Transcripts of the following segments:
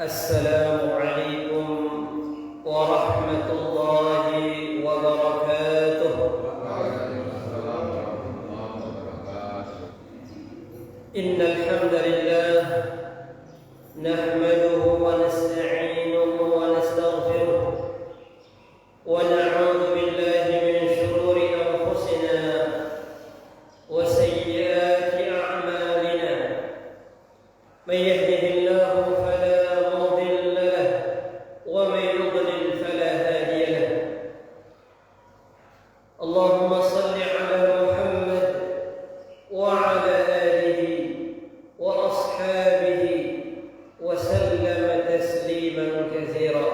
السلام عليكم ورحمة الله وبركاته. إن الحمد لله نحمده ونستعينه ونستغفره ونعوذ بالله من شرور أنفسنا وسيئات أعمالنا. من يهده الله فلا مضل له ومن يضلل فلا هادي له. اللهم صل على محمد وعلى آله وأصحابه وسلم تسليما كثيرا.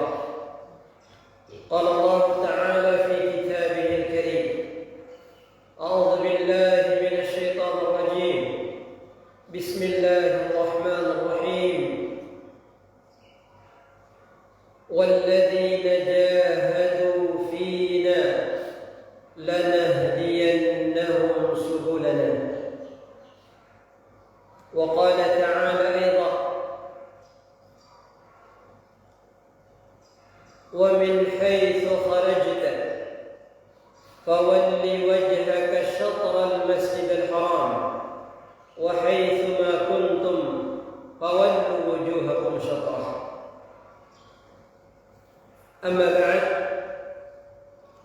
قال الله تعالى في كتابه الكريم: أعوذ بالله من الشيطان الرجيم. بسم الله الرحمن الرحيم. والذين جاهدوا فينا لنهدينهم سبلنا. وقال تعالى أيضا: ومن حيث خرجت فول وجهك شطر المسجد الحرام وحيث ما كنتم فولوا وجوهكم شطره. أما بعد،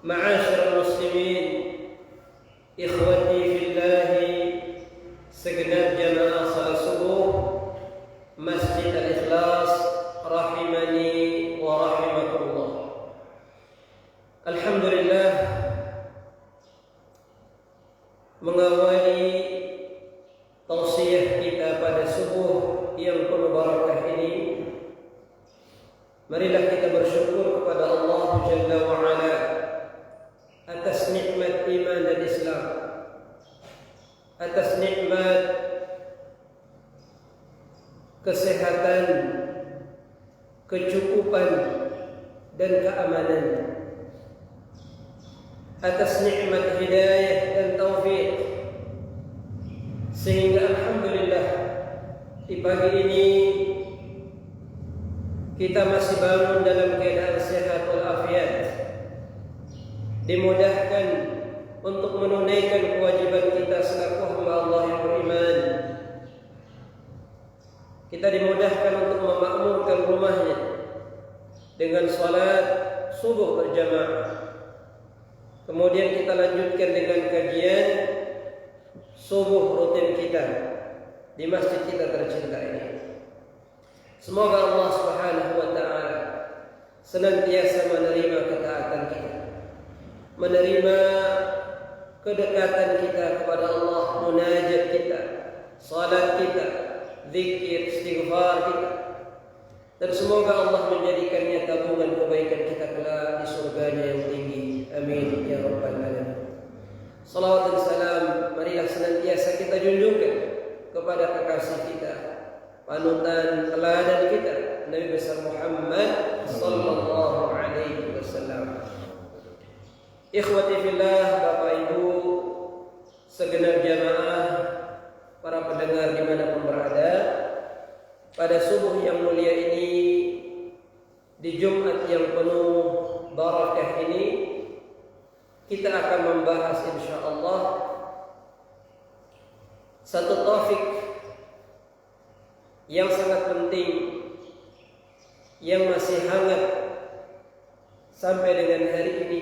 معاشر المسلمين، إخوتي في الله, segenap jamaah salat subuh Masjid Al-Ikhlas rahimani wa rahimakumullah. Alhamdulillah, mengawali tausiah kita pada subuh yang penuh barakah ini, marilah kita bersyukur kepada Allah Jalla wa Ala atas nikmat iman dan Islam, atas nikmat kesehatan, kecukupan dan keamanan, atas nikmat hidayah dan taufik, sehingga alhamdulillah di pagi ini kita masih bangun dalam keadaan sehat walafiat, dimudahkan untuk menunaikan kewajiban kita selaku hamba Allah yang beriman. Kita dimudahkan untuk memakmurkan rumahnya dengan salat subuh berjamaah. Kemudian kita lanjutkan dengan kajian subuh rutin kita di masjid kita tercinta ini. Semoga Allah Subhanahu wa taala senantiasa menerima ketaatan kita, menerima kedekatan kita kepada Allah, munajat kita, salat kita, zikir, istighfar kita, dan semoga Allah menjadikannya tabungan kebaikan kita kelak di surganya yang tinggi. Amin ya rabbal alamin. Salawat dan salam marilah senantiasa kita junjungkan kepada kekasih kita, panutan teladan kita, Nabi besar Muhammad sallallahu alaihi wasallam. Ikhwati fillah, Bapak Ibu, segenap jamaah, para pendengar dimanapun berada, pada subuh yang mulia ini, di Jumat yang penuh barakah ini, kita akan membahas insyaallah satu topik yang sangat penting, yang masih hangat sampai dengan hari ini,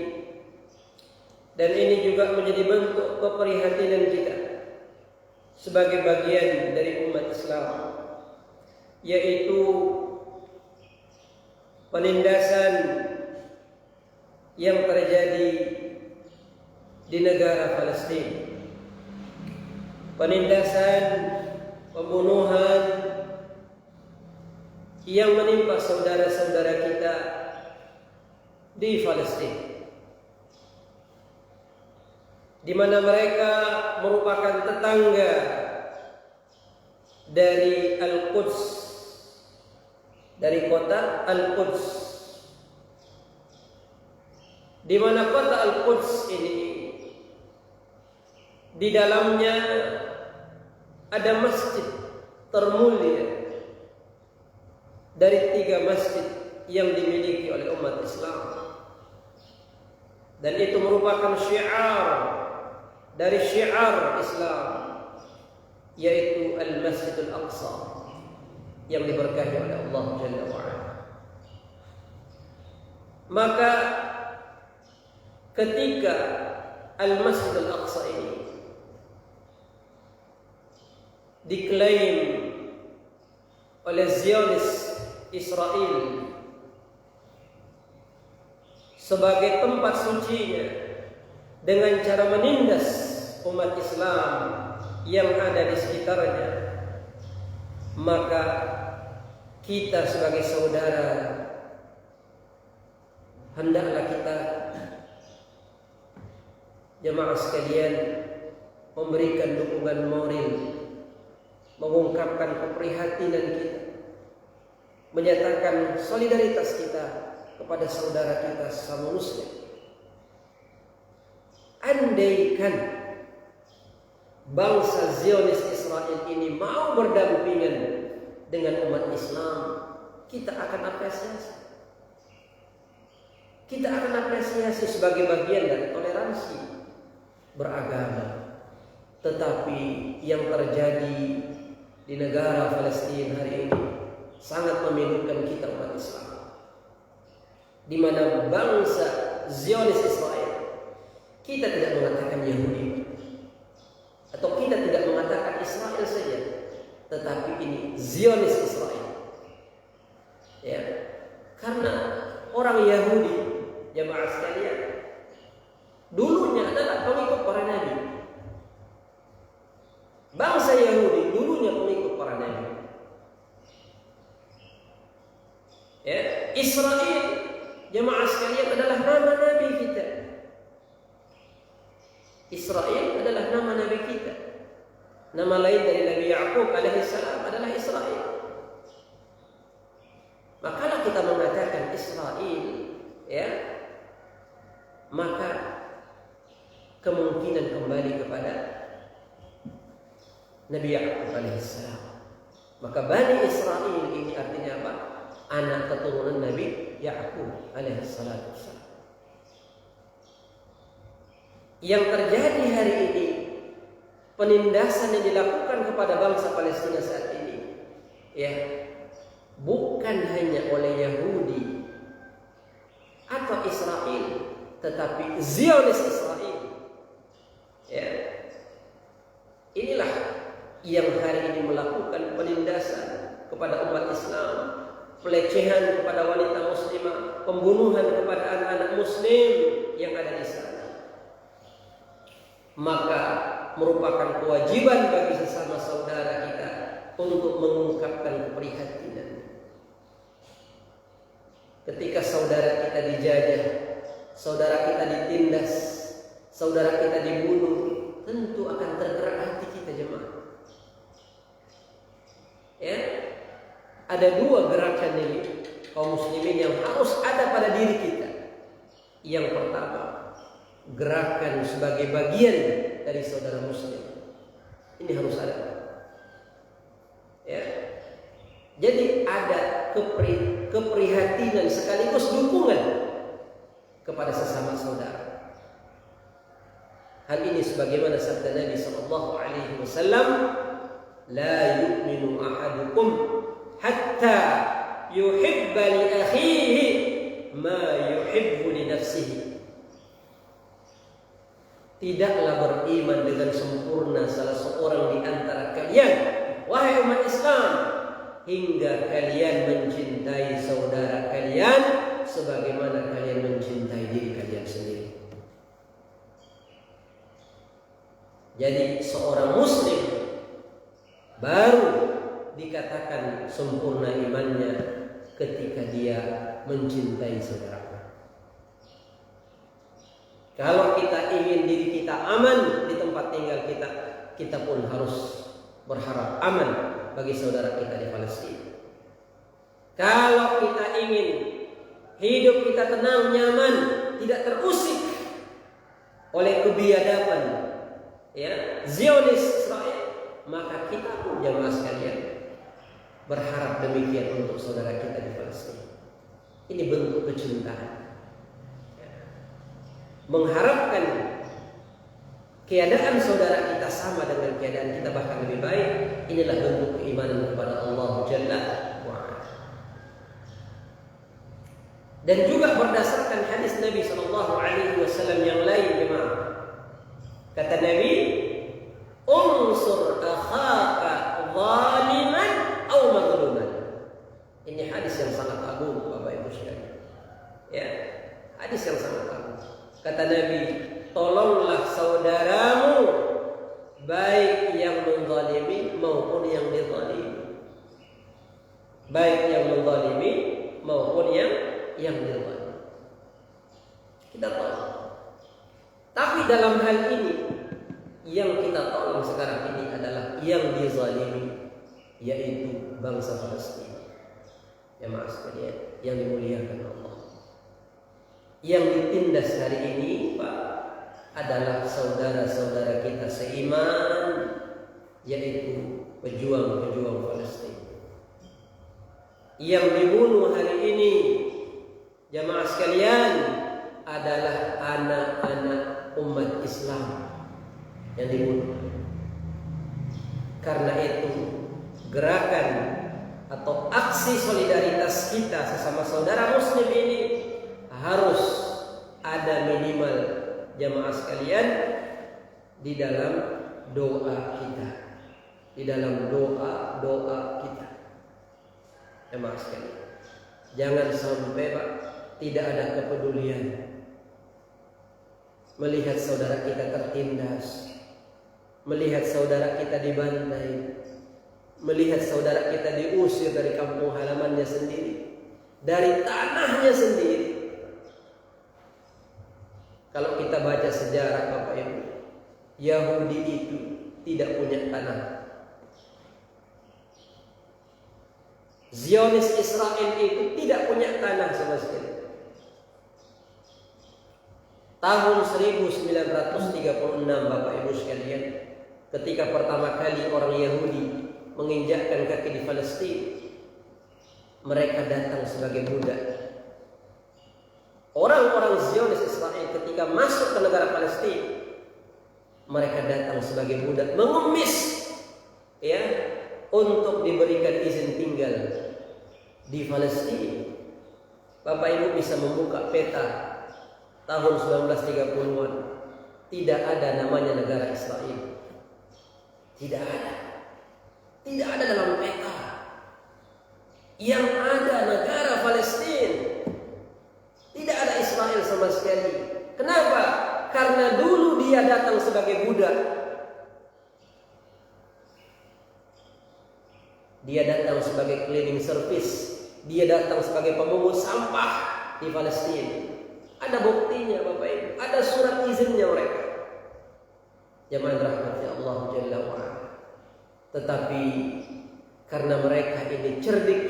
dan ini juga menjadi bentuk keprihatinan kita sebagai bagian dari umat Islam, yaitu penindasan yang terjadi di negara Palestina, penindasan, pembunuhan yang menimpa saudara-saudara kita di Palestina, di mana mereka merupakan tetangga dari Al-Quds, dari kota Al-Quds, di mana kota Al-Quds ini di dalamnya ada masjid termulia dari 3 masjid yang dimiliki oleh umat Islam. Dan itu merupakan syiar dari syiar Islam, yaitu Al-Masjidul Aqsa yang diberkahi oleh Allah Jalla wa'ala. Maka ketika Al-Masjidul Aqsa ini diklaim oleh Zionis Israel sebagai tempat sucinya dengan cara menindas umat Islam yang ada di sekitarnya, maka kita sebagai saudara hendaklah kita jemaah sekalian memberikan dukungan moral, mengungkapkan keprihatinan kita, menyatakan solidaritas kita kepada saudara kita sesama muslim. Andaikan bangsa Zionis Israel ini mau berdampingan dengan umat Islam, kita akan apresiasi. Kita akan apresiasi sebagai bagian dari toleransi beragama. Tetapi yang terjadi di negara Palestina hari ini sangat memilukan kita umat Islam, di mana bangsa Zionis Israel, kita tidak mengatakan Yahudi atau kita tidak mengatakan Israel saja, tetapi ini Zionis Israel. Ya, karena orang Yahudi, jemaah sekalian, dulunya adalah pengikut para nabi. Bangsa Yahudi dulunya pengikut para nabi. Ya, Israel, jemaah sekalian, adalah nama nabi kita. Israel adalah nama nabi kita. Nama lain dari Nabi Ya'qub alaihissalam adalah Israel. Maka kita mengatakan Israel, ya, maka kemungkinan kembali kepada Nabi Ya'qub alaihissalam. Maka Bani Israel ini artinya apa? Anak keturunan Nabi Ya'qub alaihissalam. Yang terjadi hari ini, penindasan yang dilakukan kepada bangsa Palestina saat ini, ya, bukan hanya oleh Yahudi atau Israel, tetapi Zionis Israel. Ya, inilah yang hari ini melakukan penindasan kepada umat Islam, pelecehan kepada wanita muslimah, pembunuhan kepada anak-anak muslim yang ada di sana. Maka merupakan kewajiban bagi sesama saudara kita untuk mengungkapkan keprihatinan. Ketika saudara kita dijajah, saudara kita ditindas, saudara kita dibunuh, tentu akan tergerak hati kita, jemaah. Ya, ada 2 gerakan ini kaum muslimin yang harus ada pada diri kita. Yang pertama, gerakan sebagai bagian dari saudara muslim. Ini harus ada. Ya. Jadi ada keprihatinan sekaligus dukungan kepada sesama saudara. Hal ini sebagaimana sabda Nabi sallallahu alaihi wasallam, "La yu'minu ahadukum hatta yuhibba li akhihi ma yuhibbu li nafsihi." Tidaklah beriman dengan sempurna salah seorang di antara kalian, wahai umat Islam, hingga kalian mencintai saudara kalian sebagaimana kalian mencintai diri kalian sendiri. Jadi seorang muslim baru dikatakan sempurna imannya ketika dia mencintai saudaranya. Kalau kita ingin diri kita aman di tempat tinggal kita, kita pun harus berharap aman bagi saudara kita di Palestina. Kalau kita ingin hidup kita tenang, nyaman, tidak terusik oleh kebiadaban, ya, Zionis Israel, maka kita pun jamaah sekalian berharap demikian untuk saudara kita di Palestina. Ini bentuk kecintaan. Mengharapkan keadaan saudara kita sama dengan keadaan kita, bahkan lebih baik, inilah bentuk keimanan kepada Allah Jalla wa'ala. Dan juga berdasarkan hadis Nabi SAW yang lain, jemaah. Kata Nabi, unsur akhaka zaliman aw mazluman. Ini hadis yang sangat agung, Bapak Ibu sekalian. Ya, hadis yang sangat agung. Kata Nabi, tolonglah saudaramu, baik yang menzalimi maupun yang dizalimi. Baik yang menzalimi maupun yang dizalimi. Kita tolong. Tapi dalam hal ini, yang kita tolong sekarang ini adalah yang dizalimi, yaitu bangsa Palestina. Ya maaf sekalian, yang dimuliakan Allah. Yang ditindas hari ini, Pak, adalah saudara-saudara kita seiman, yaitu pejuang-pejuang Palestina. Yang dibunuh hari ini, jamaah sekalian, adalah anak-anak umat Islam yang dibunuh. Karena itu, gerakan atau aksi solidaritas kita sesama saudara muslim ini harus ada minimal, jamaah sekalian, di dalam doa kita, di dalam doa kita, jamaah sekalian. Jangan sampai, Pak, tidak ada kepedulian melihat saudara kita tertindas, melihat saudara kita dibantai, melihat saudara kita diusir dari kampung halamannya sendiri, dari tanahnya sendiri. Kalau kita baca sejarah, Bapak Ibu, Yahudi itu tidak punya tanah. Zionis Israel itu tidak punya tanah sama sekali. Tahun 1936, Bapak Ibu sekalian, ketika pertama kali orang Yahudi menginjakkan kaki di Palestina, mereka datang sebagai budak. Orang-orang Zionis Israel ketika masuk ke negara Palestina, mereka datang sebagai budak, mengemis, ya, untuk diberikan izin tinggal di Palestina. Bapak Ibu bisa membuka peta tahun 1930-an, tidak ada namanya negara Israel. Tidak ada. Tidak ada dalam peta. Yang ada negara Palestina. Tidak ada Israel sama sekali. Kenapa? Karena dulu dia datang sebagai budak. Dia datang sebagai cleaning service. Dia datang sebagai pemungut sampah di Palestina. Ada buktinya, Bapak Ibu. Ada surat izinnya mereka. Jamaah rahmati Allah Jalla wa'ala. Tetapi karena mereka ini cerdik,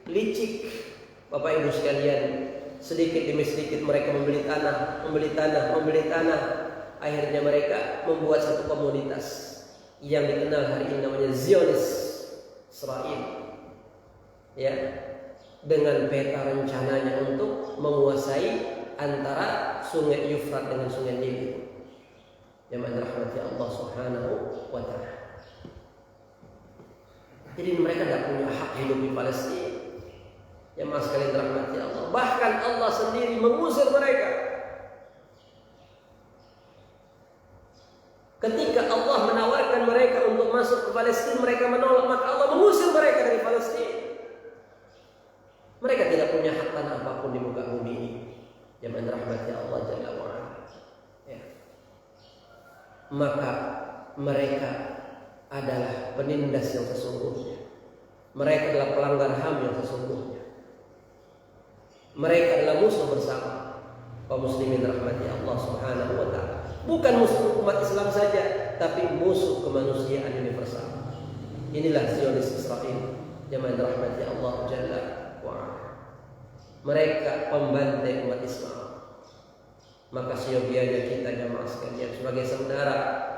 licik, Bapak Ibu sekalian, sedikit demi sedikit mereka membeli tanah. Akhirnya mereka membuat satu komunitas yang dikenal hari ini namanya Zionis Israel. Ya, dengan peta rencananya untuk menguasai antara sungai Yufrat dengan sungai Nil. Yang rahmati Allah Subhanahu wa ta'ala. Jadi mereka tidak punya hak hidup di Palestina. Yang sekalian rahmati Allah. Bahkan Allah sendiri mengusir mereka. Ketika Allah menawarkan mereka untuk masuk ke Palestina, mereka menolak, maka Allah mengusir mereka dari Palestina. Mereka tidak punya hak tanah apapun di muka bumi ini. Yang rahmati Allah Jalla wa'ala. Ya. Maka mereka adalah penindas yang sesungguhnya. Mereka adalah pelanggar HAM yang sesungguhnya. Mereka adalah musuh bersama kaum muslimin rahmati Allah Subhanahu wa ta'ala. Bukan musuh umat Islam saja, tapi musuh kemanusiaan universal. Inilah Zionis Israel yang rahmati Allah Jalla wa'ala. Mereka pembantai umat Islam. Maka seyogianya kita jamaah sekalian sebagai saudara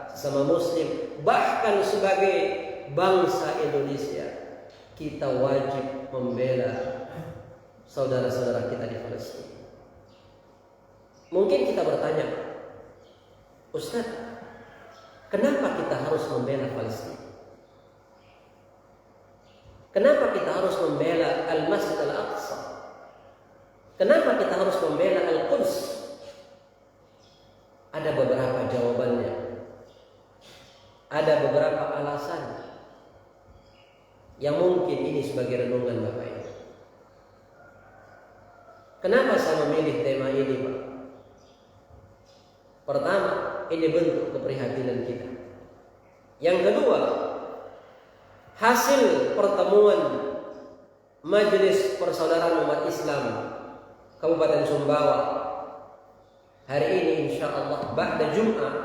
sesama muslim, bahkan sebagai bangsa Indonesia, kita wajib membela saudara-saudara kita di Palestina. Mungkin kita bertanya, Ustaz, kenapa kita harus membela Palestina? Kenapa kita harus membela Al-Masjid Al-Aqsa? Kenapa kita harus membela Al-Quds? Ada beberapa jawabannya. Ada beberapa alasan yang mungkin ini sebagai renungan Bapak Ibu. Kenapa saya memilih tema ini, Pak? Pertama, ini bentuk keprihatinan kita. Yang kedua, hasil pertemuan Majelis Persaudaraan Umat Islam Kabupaten Sumbawa hari ini, insya Allah ba'da Jum'ah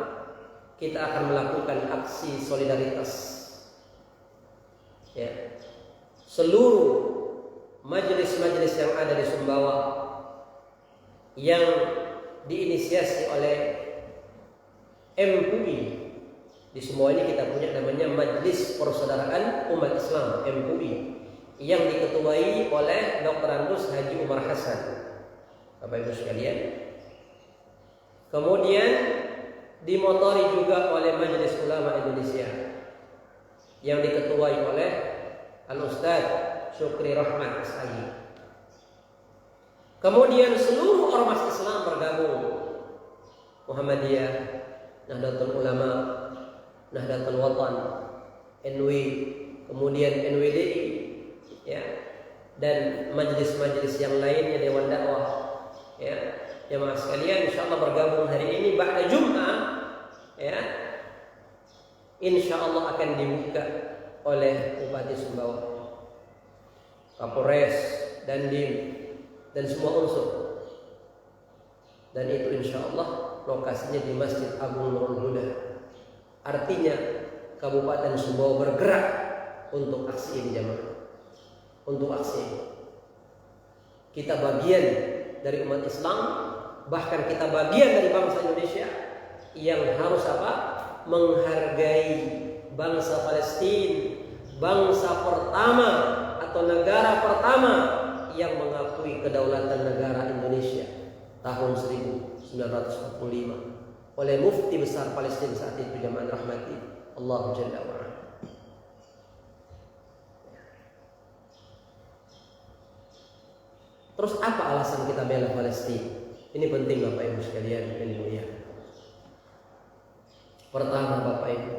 kita akan melakukan aksi solidaritas. Ya. Seluruh majelis-majelis yang ada di Sumbawa yang diinisiasi oleh MUI. Di Sumbawa ini kita punya namanya Majelis Persaudaraan Umat Islam MUI yang diketuai oleh Dr. Andus Haji Umar Hasan. Bapak Ibu sekalian. Kemudian dimotori juga oleh Majelis Ulama Indonesia yang diketuai oleh Al-Ustaz Syukri Rahmat As'ayi. Kemudian seluruh ormas Islam bergabung. Muhammadiyah, Nahdlatul Ulama, Nahdlatul Watan, NW, kemudian NWDI, ya, dan majelis-majelis yang lainnya, Dewan Dakwah, ya, jemaah sekalian, insyaallah bergabung hari ini ba'da Jum'ah, ya, insyaallah akan dibuka oleh Bupati Sumbawa, Kapolres, Dandim, dan semua unsur. Dan itu insyaallah lokasinya di Masjid Agung Nurul Huda. Artinya Kabupaten Sumbawa bergerak untuk aksi ini, jemaah. Untuk aksi ini. Kita bagian dari umat Islam, bahkan kita bagian dari bangsa Indonesia yang harus apa? Menghargai bangsa Palestina, bangsa pertama atau negara pertama yang mengakui kedaulatan negara Indonesia tahun 1945 oleh Mufti Besar Palestina saat itu, jemaah rahmati Allah Jalla wa Ala. Terus apa alasan kita bela Palestina? Ini penting Bapak Ibu sekalian yang dimuliakan. Pertama Bapak Ibu,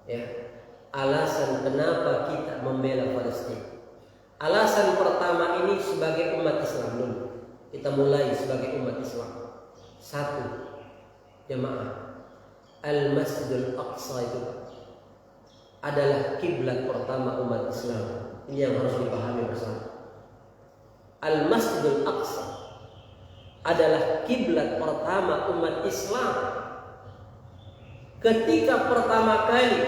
ya, alasan kenapa kita membela Palestina. Alasan pertama ini sebagai umat Islam dulu. Kita mulai sebagai umat Islam. Satu, jemaah, Al-Masjidul Aqsa itu adalah kiblat pertama umat Islam. Ini yang harus dipahami bersama. Al-Masjidul Aqsa adalah kiblat pertama umat Islam. Ketika pertama kali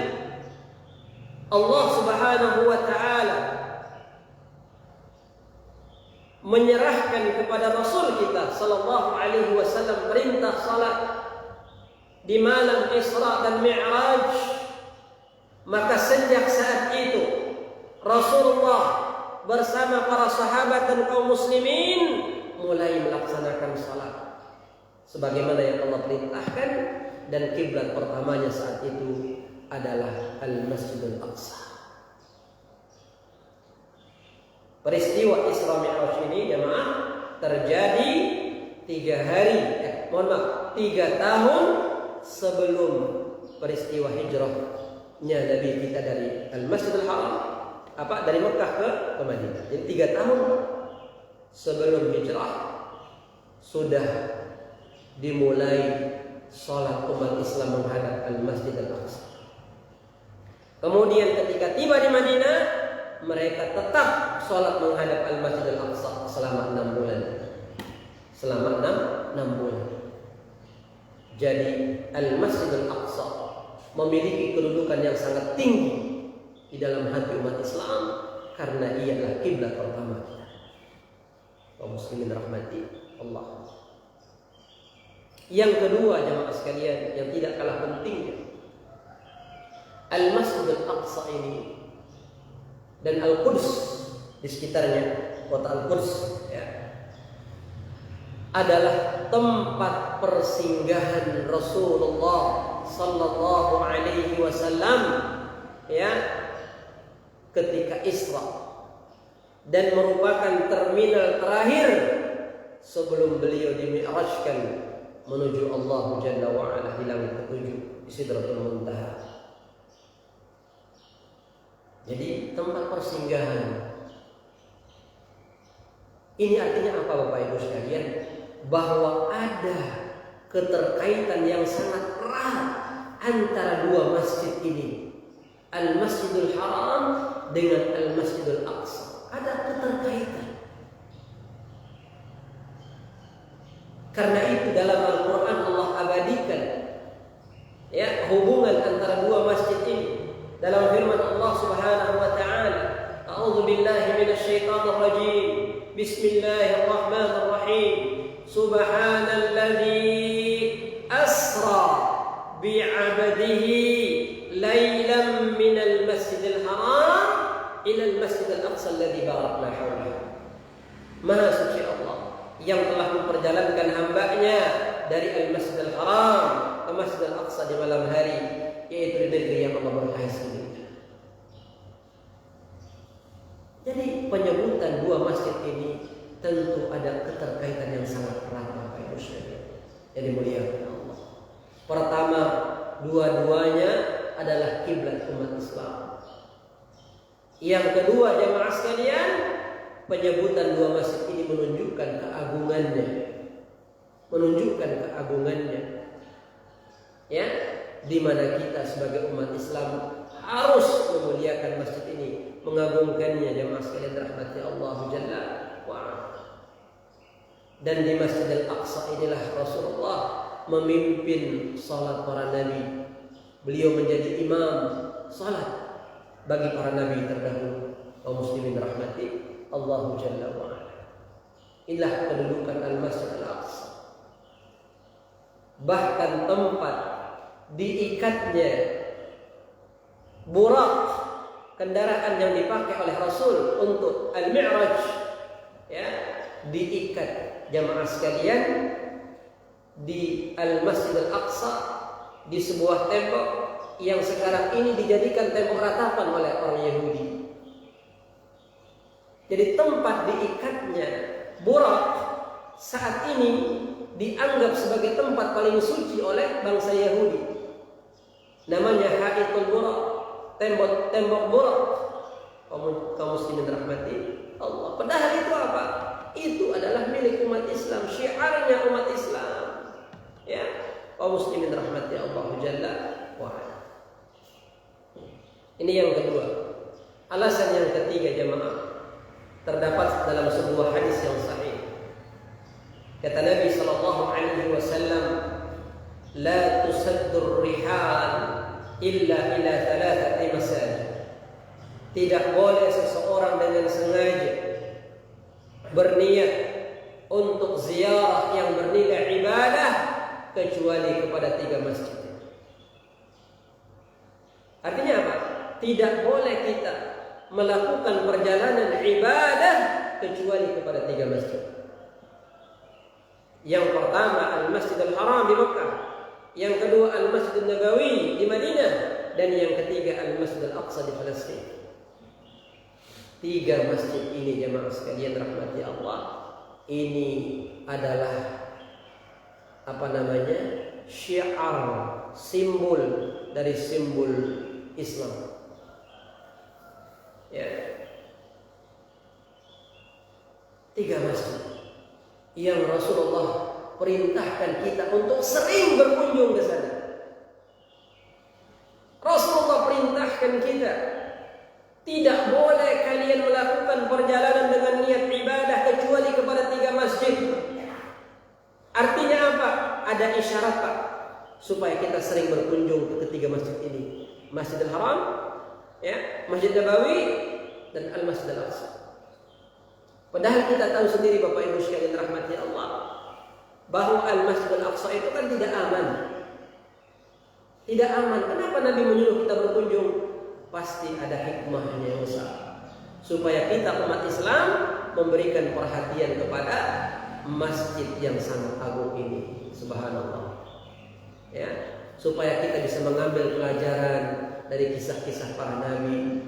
Allah Subhanahu wa taala menyerahkan kepada Rasul kita sallallahu alaihi wasallam perintah salat di malam Isra dan Mi'raj, maka sejak saat itu Rasulullah bersama para sahabat dan kaum muslimin mulai melaksanakan salat sebagaimana yang Allah perintahkan, dan kiblat pertamanya saat itu adalah Al-Masjidul Aqsa. Peristiwa Isra Mi'raj ini, jemaah, terjadi 3 tahun sebelum peristiwa hijrahnya Nabi kita dari Al-Masjidil Haram, dari Mekah ke Madinah. Jadi 3 tahun sebelum hijrah sudah dimulai salat umat Islam menghadap Al-Masjidil Aqsa. Kemudian ketika tiba di Madinah, mereka tetap sholat menghadap Al-Masjidil Aqsa selama 6 bulan. Selama 6 bulan. Jadi Al-Masjidil Aqsa memiliki kedudukan yang sangat tinggi di dalam hati umat Islam karena ialah kiblat pertama kita. Kaum muslimin rahmati Allah. Yang kedua, jemaah sekalian, yang tidak kalah pentingnya, Al-Masjidil Aqsa ini dan Al-Quds di sekitarnya, kota Al-Quds ya, adalah tempat persinggahan Rasulullah sallallahu alaihi wasallam ya ketika Isra, dan merupakan terminal terakhir sebelum beliau dimi'rajkan menuju Allah Jalla wa Ala di langit ketujuh di Sidratul Muntaha. Jadi tempat persinggahan. Ini artinya apa Bapak Ibu sekalian? Bahwa ada keterkaitan yang sangat erat antara dua masjid ini, Al-Masjidul Haram dengan Al-Masjidul Aqsa. Ada keterkaitan. Karena itu dalam Al-Quran Allah abadikan ya hubungan antara dua masjid ini dalam firman Allah Subhanahu wa taala, A'udzu billahi minasyaitonir rajim. Bismillahirrahmanirrahim. Subhanalladzi asra bi'abdihi lailan minal masjidil haram ila al-masjidil aqsa alladzi barakna hawlahu. Maha suci Allah yang telah memperjalankan hambanya dari Al-Masjidil Haram ke Masjidil Aqsa di malam hari, yaitu di negeri yang Allah berkahi sendiri. Jadi penyebutan dua masjid ini tentu ada keterkaitan yang sangat erat Bapak Ibu sekalian yang dimuliakan Allah. Pertama, dua-duanya adalah kiblat umat Islam. Yang kedua, jamaah sekalian, penyebutan dua masjid ini menunjukkan keagungannya, ya, di mana kita sebagai umat Islam harus memuliakan masjid ini, mengagungkannya, jemaah sekalian rahmati Allah Jalla wa Ala. Dan di Masjidil Aqsa inilah Rasulullah memimpin salat para nabi. Beliau menjadi imam salat bagi para nabi terdahulu. Kaum muslimin rahmati Allah Jalla wa Ala. Inilah kedudukan Al-Masjid Al-Aqsa. Bahkan tempat diikatnya burak, kendaraan yang dipakai oleh Rasul untuk Al-Mi'raj, ya, diikat jamaah sekalian di Al-Masjid Al-Aqsa, di sebuah tembok yang sekarang ini dijadikan tembok ratapan oleh orang Yahudi. Jadi tempat diikatnya burak saat ini dianggap sebagai tempat paling suci oleh bangsa Yahudi. Namanya Haitul Burak, tembok burak. Kaum muslimin rahmati Allah. Padahal itu apa? Itu adalah milik umat Islam, syiarnya umat Islam. Ya, kaum muslimin rahmati Allah Jalla wa Ala. Ini yang kedua. Alasan yang ketiga jemaah terdapat dalam sebuah hadis yang sahih. Kata Nabi sallallahu alaihi wasallam, "La tusaddur rihal illa ila thalathati masajid." Tidak boleh seseorang dengan sengaja berniat untuk ziarah yang bernilai ibadah kecuali kepada 3 masjid. Artinya apa? Tidak boleh kita melakukan perjalanan ibadah kecuali kepada 3 masjid. Yang pertama Al-Masjidil Haram di Mekah, yang kedua Al-Masjid Nabawi di Madinah, dan yang ketiga Al-Masjid Al-Aqsa di Palestina. 3 masjid ini jemaah sekalian rahmati Allah, ini adalah syiar, simbol dari simbol Islam. Ya. 3 masjid yang Rasulullah perintahkan kita untuk sering berkunjung ke sana. Rasulullah perintahkan kita, tidak boleh kalian melakukan perjalanan dengan niat ibadah kecuali kepada 3 masjid. Artinya apa? Ada isyarat Pak, supaya kita sering berkunjung ke 3 masjid ini. Masjidil Haram, ya, Masjid Nabawi, dan Al-Masjid Al-Aqsa. Padahal kita tahu sendiri Bapak Ibu sekalian rahmati Allah, bahwa Al-Masjid Al-Aqsa itu kan tidak aman. Tidak aman. Kenapa Nabi menyuruh kita berkunjung? Pasti ada hikmahnya yang besar. supaya kita umat Islam memberikan perhatian kepada masjid yang sangat agung ini. Subhanallah. Ya, supaya kita bisa mengambil pelajaran dari kisah-kisah para nabi.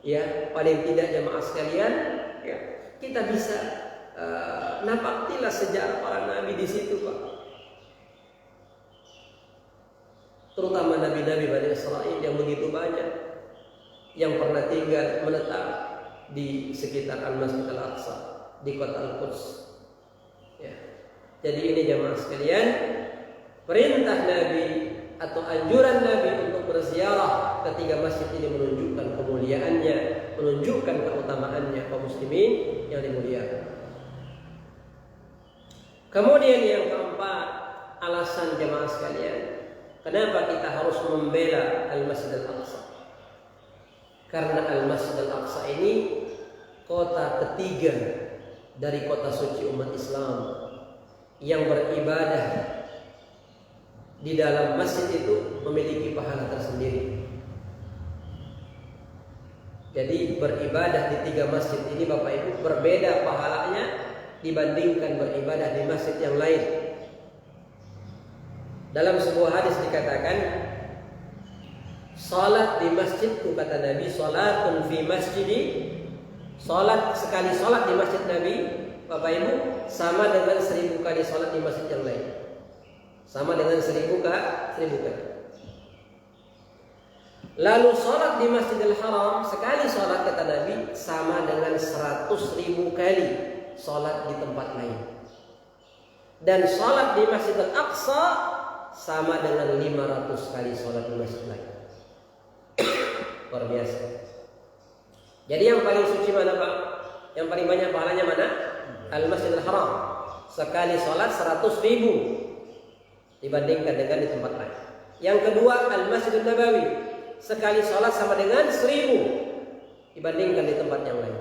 Ya, paling tidak jemaah sekalian, ya, kita bisa napaktilah sejarah para nabi di situ, Pak. Terutama nabi-nabi Bani Israel yang begitu banyak yang pernah tinggal menetap di sekitar Al-Masjid Al-Aqsa di kota Al-Quds. Ya. Jadi ini jemaah sekalian, perintah Nabi atau anjuran Nabi untuk berziarah ketiga masjid ini menunjukkan kemuliaannya, menunjukkan keutamaannya kaum muslimin yang dimuliakan. Kemudian yang keempat, alasan jemaah sekalian, kenapa kita harus membela Al-Masjid Al-Aqsa? Karena Al-Masjid Al-Aqsa ini kota ketiga dari kota suci umat Islam yang beribadah di dalam masjid itu memiliki pahala tersendiri. Jadi beribadah di tiga masjid ini Bapak Ibu berbeda pahalanya dibandingkan beribadah di masjid yang lain. Dalam sebuah hadis dikatakan, salat di masjidku, kata Nabi, salatun fi masjidi, salat sekali salat di masjid Nabi, Bapak Ibu, sama dengan 1000 kali salat di masjid yang lain. Sama dengan 1000 kali. Lalu salat di Masjidil Haram, sekali salat kata Nabi sama dengan 100.000 kali salat di tempat lain. Dan salat di Masjidil Aqsa sama dengan 500 kali salat di masjid lain. Luar biasa. Jadi yang paling suci mana, Pak? Yang paling banyak pahalanya mana? Al-Masjidil Haram. Sekali salat 100.000 dibandingkan dengan di tempat lain. Yang kedua, Al-Masjidun Nabawi. Sekali salat sama dengan 1000 dibandingkan di tempat yang lain.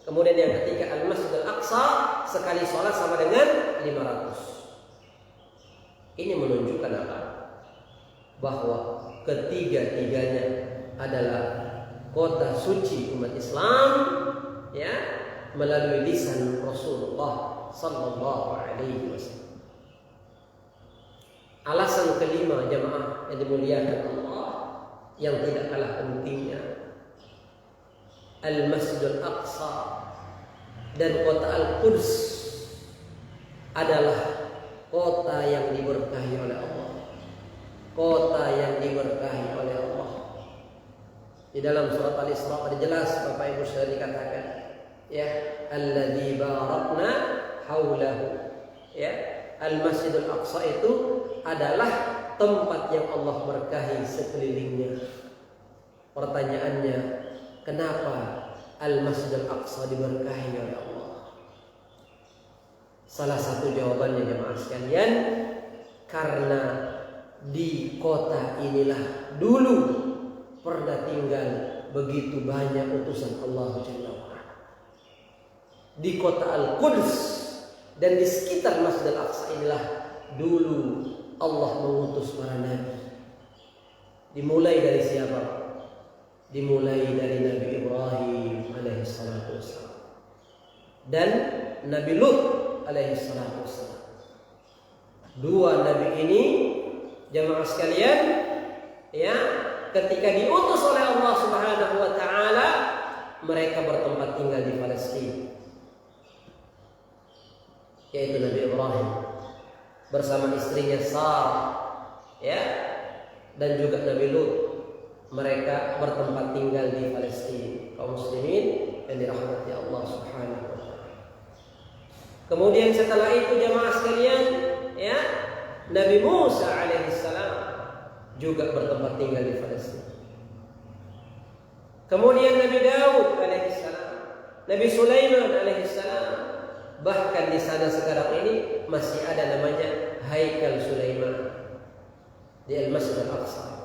Kemudian yang ketiga, Al-Masjidil Aqsa, sekali salat sama dengan 500. Ini menunjukkan apa? Bahwa ketiga-tiganya adalah kota suci umat Islam, ya, melalui lisan Rasulullah sallallahu alaihi wasallam. Alasan kelima jemaah yang dimuliakan Allah yang tidak kalah pentingnya, Al-Masjidul Aqsa dan kota Al-Quds adalah kota yang diberkahi oleh Allah. Kota yang diberkahi oleh Allah. Di dalam surat Al-Isra ada jelas Bapak Ibu sudah dikatakan, ya, alladzi barakna haulahu. Ya, Al-Masjidul Aqsa itu adalah tempat yang Allah berkahi sekelilingnya. Pertanyaannya, kenapa Al-Masjidul Aqsa diberkahi oleh Allah? Salah satu jawabannya jemaah sekalian, karena di kota inilah dulu pernah tinggal begitu banyak utusan Allah Jalla wa'ala. Di kota Al-Quds dan di sekitar Masjid Al-Aqsa inilah dulu Allah mengutus para nabi. Dimulai dari siapa? Dimulai dari Nabi Ibrahim alaihi salatu wassalam dan Nabi Lut alaihi salatu wassalam. Dua nabi ini jemaah sekalian, ya, ketika diutus oleh Allah Subhanahu wa taala, mereka bertempat tinggal di Palestina. Yaitu Nabi Ibrahim bersama istrinya Sarah, ya, dan juga Nabi Lut. Mereka bertempat tinggal di Palestina. Kaum muslimin yang dirahmati Allah Subhanahu wa taala. Kemudian setelah itu jemaah sekalian, ya, Nabi Musa alaihissalam juga bertempat tinggal di Palestina. Kemudian Nabi Daud alaihissalam, Nabi Sulaiman alaihissalam, bahkan di sana sekarang ini masih ada namanya Haikal Sulaiman di Al-Masjid Al-Aqsa.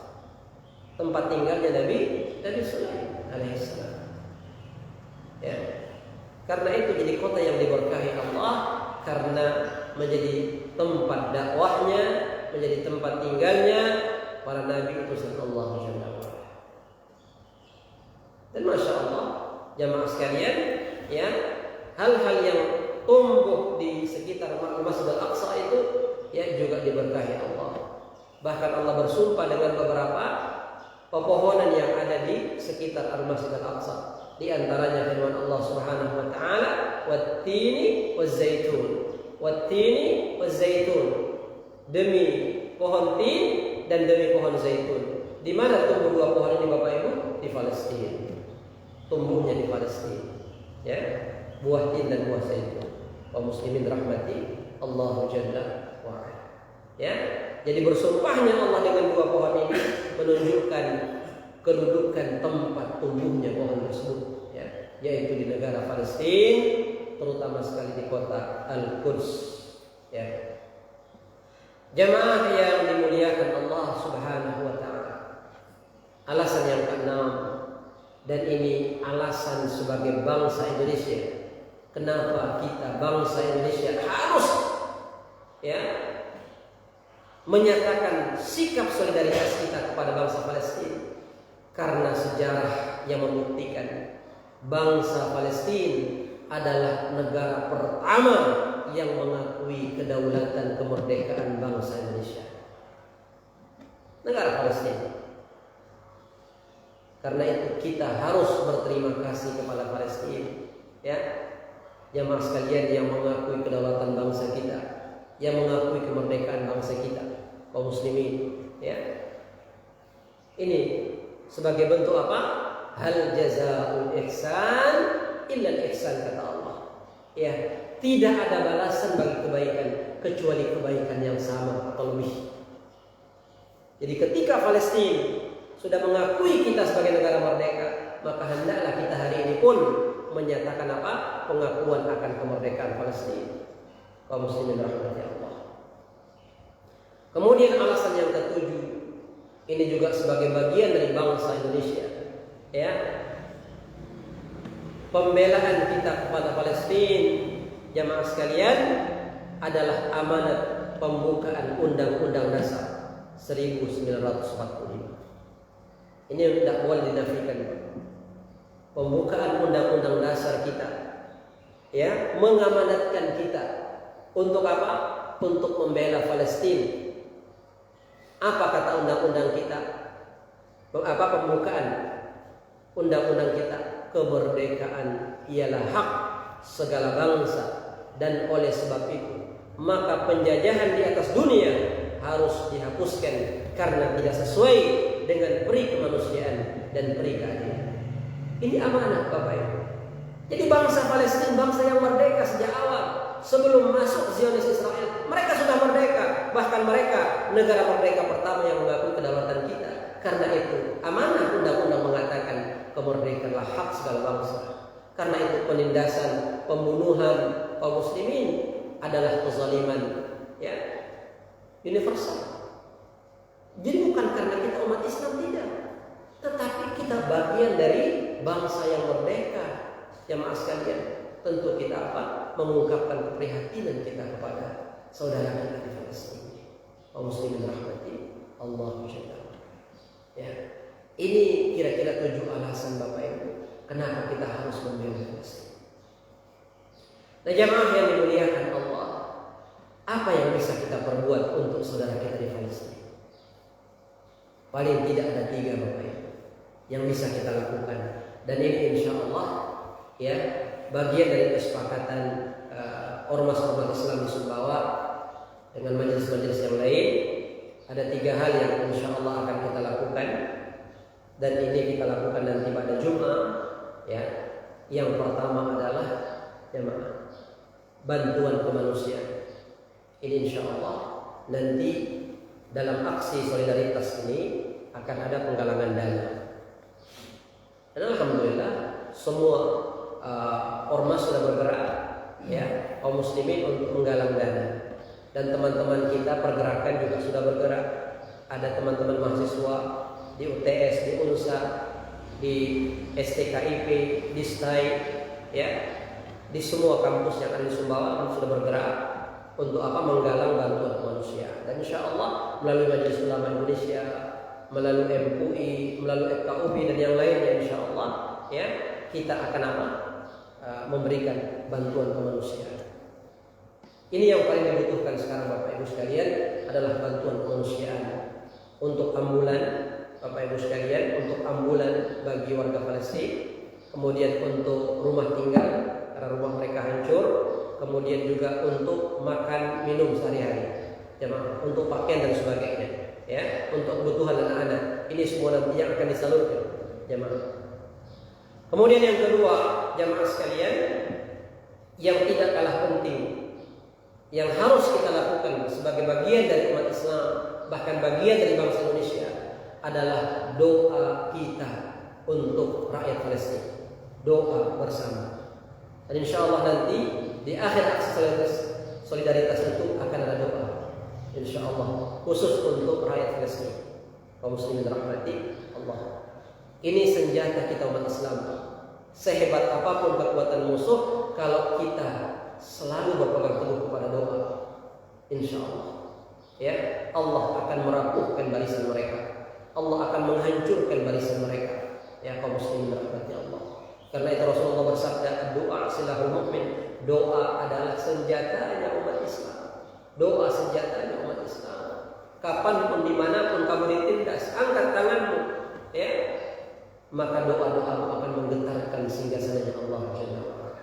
Tempat tinggalnya Nabi Sulaiman alaihissalam. Ya. Karena itu jadi kota yang diberkahi Allah karena menjadi tempat dakwahnya, menjadi tempat tinggalnya para nabi utusan Allah Jalla wa'ala. Dan masya Allah, Jamaah sekalian, ya, hal-hal yang tumbuh di sekitar Masjidil Aqsa itu ya juga diberkahi Allah. Bahkan Allah bersumpah dengan beberapa pepohonan yang ada di sekitar Al-Masjidil Aqsa. Di antaranya firman Allah Subhanahu wa taala, "Wat-tini waz-zaitun." Wat-tini waz-zaitun. Demi pohon tin dan demi pohon zaitun. Di mana tumbuh dua pohon ini Bapak Ibu? Di Palestina. Tumbuhnya di Palestina. Ya, buah tin dan buah zaitun. Kaum muslimin rahmati Allah Jalla wa ala. Ya, jadi bersumpahnya Allah dengan dua pohon ini menunjukkan kedudukan tempat tumbuhnya pohon tersebut, ya, yaitu di negara Palestina, terutama sekali di kota Al-Quds. Ya. Jamaah yang dimuliakan Allah Subhanahu wa taala. Alasan yang keenam, dan ini alasan sebagai bangsa Indonesia. Kenapa kita bangsa Indonesia harus ya menyatakan sikap solidaritas kita kepada bangsa Palestina? Karena sejarah yang membuktikan bangsa Palestina adalah negara pertama yang mengakui kedaulatan kemerdekaan bangsa Indonesia. Negara Palestina. Karena itu kita harus berterima kasih kepada Palestina, ya. Jamaah sekalian yang mengakui kedaulatan bangsa kita, yang mengakui kemerdekaan bangsa kita, kaum muslimin, ya. Ini sebagai bentuk apa? Hal jazaa'ul ihsan illa al-ihsan, kata Allah. Ya, tidak ada balasan bagi kebaikan kecuali kebaikan yang sama atau lebih. Jadi ketika Palestina sudah mengakui kita sebagai negara merdeka, maka hendaklah kita hari ini pun menyatakan apa? Pengakuan akan kemerdekaan Palestina. Kaum muslimin rahmati Allah. Kemudian alasan yang ketujuh, ini juga sebagai bagian dari bangsa Indonesia, ya. Pembelaan kita kepada Palestina, jamaah sekalian, adalah amanat pembukaan Undang-Undang Dasar 1945. Ini tidak boleh dinafikan. Pembukaan Undang-Undang Dasar kita, ya, mengamanatkan kita untuk apa? Untuk membela Palestina. Apa kata undang-undang kita? Apa pembukaan undang-undang kita? Kemerdekaan ialah hak segala bangsa, dan oleh sebab itu maka penjajahan di atas dunia harus dihapuskan karena tidak sesuai dengan peri kemanusiaan dan peri keadilan. Ini amanah Bapak Ibu. Jadi bangsa Palestina bangsa yang merdeka sejak awal. Sebelum masuk Zionis Israel, mereka sudah merdeka. Bahkan mereka negara merdeka pertama yang mengakui kedaulatan kita. Karena itu amanah undang-undang mengatakan kemerdekaanlah hak segala bangsa. Karena itu penindasan, pembunuhan kaum muslimin adalah kezaliman, ya, universal. Jadi bukan karena kita umat Islam, tidak, tetapi kita bagian dari bangsa yang merdeka. Jamaah sekalian, tentu kita apa? Mengungkapkan keprihatinan kita kepada saudara kita di Palestina. Kaum muslimin rahmati Allah Subhanahu. Ya, ini kira-kira 7 alasan Bapak Ibu kenapa kita harus membela Palestina. Nah, jamaah yang dimuliakan Allah, apa yang bisa kita perbuat untuk saudara kita di Palestina? Paling tidak ada 3 Bapak Ibu yang bisa kita lakukan, dan ini insya Allah ya bagian dari kesepakatan ormas-ormas Islam di Sumbawa dengan majelis-majelis yang lain. Ada 3 hal yang insya Allah akan kita lakukan, dan ini kita lakukan nanti pada Jumat, ya. Yang pertama adalah jemaah bantuan kemanusiaan. Ini insya Allah nanti dalam aksi solidaritas ini akan ada penggalangan dana. Dan alhamdulillah semua ormas sudah bergerak, ya, kaum muslimin untuk menggalang dana. Dan teman-teman kita pergerakan juga sudah bergerak. Ada teman-teman mahasiswa di UTS, di UNSA, di STKIP, di STAI, ya, di semua kampus yang ada di Sumbawa sudah bergerak untuk apa? Menggalang bantuan kemanusiaan. Dan insya Allah melalui Majelis Ulama Indonesia, melalui MUI, melalui FKUB dan yang lainnya, insya Allah, ya, kita akan apa? Memberikan bantuan kemanusiaan. Ini yang paling dibutuhkan sekarang Bapak Ibu sekalian adalah bantuan kemanusiaan untuk ambulan, Bapak Ibu sekalian, untuk ambulan bagi warga Palestina, kemudian untuk rumah tinggal karena rumah mereka hancur, kemudian juga untuk makan minum sehari-hari, jemaah, untuk pakaian dan sebagainya, ya, untuk kebutuhan anak-anak. Ini semua nanti yang akan disalurkan, jemaah. Kemudian yang kedua, jemaah sekalian, yang tidak kalah penting, yang harus kita lakukan sebagai bagian dari umat Islam, bahkan bagian dari bangsa Indonesia, adalah doa kita untuk rakyat Palestina. Doa bersama. Dan insya Allah nanti di akhir aksi solidaritas itu akan ada doa, insya Allah, khusus untuk rakyat Palestina, kaum muslimin rahmati Allah. Ini senjata kita umat Islam. Sehebat apapun kekuatan musuh, kalau kita selalu berpegang teguh kepada doa, insya Allah, ya, Allah akan merapuhkan barisan mereka. Allah akan menghancurkan barisan mereka. Ya, kaum muslimin rahmati Allah. Karena itu Rasulullah bersabda, doa silahul mukmin. Doa adalah senjatanya umat Islam. Doa senjatanya umat Islam. Kapanpun dimanapun kamu ditindas, angkat tanganmu, ya, maka doa-doamu akan menggetarkan singgasananya Allah Jalla wa'ala.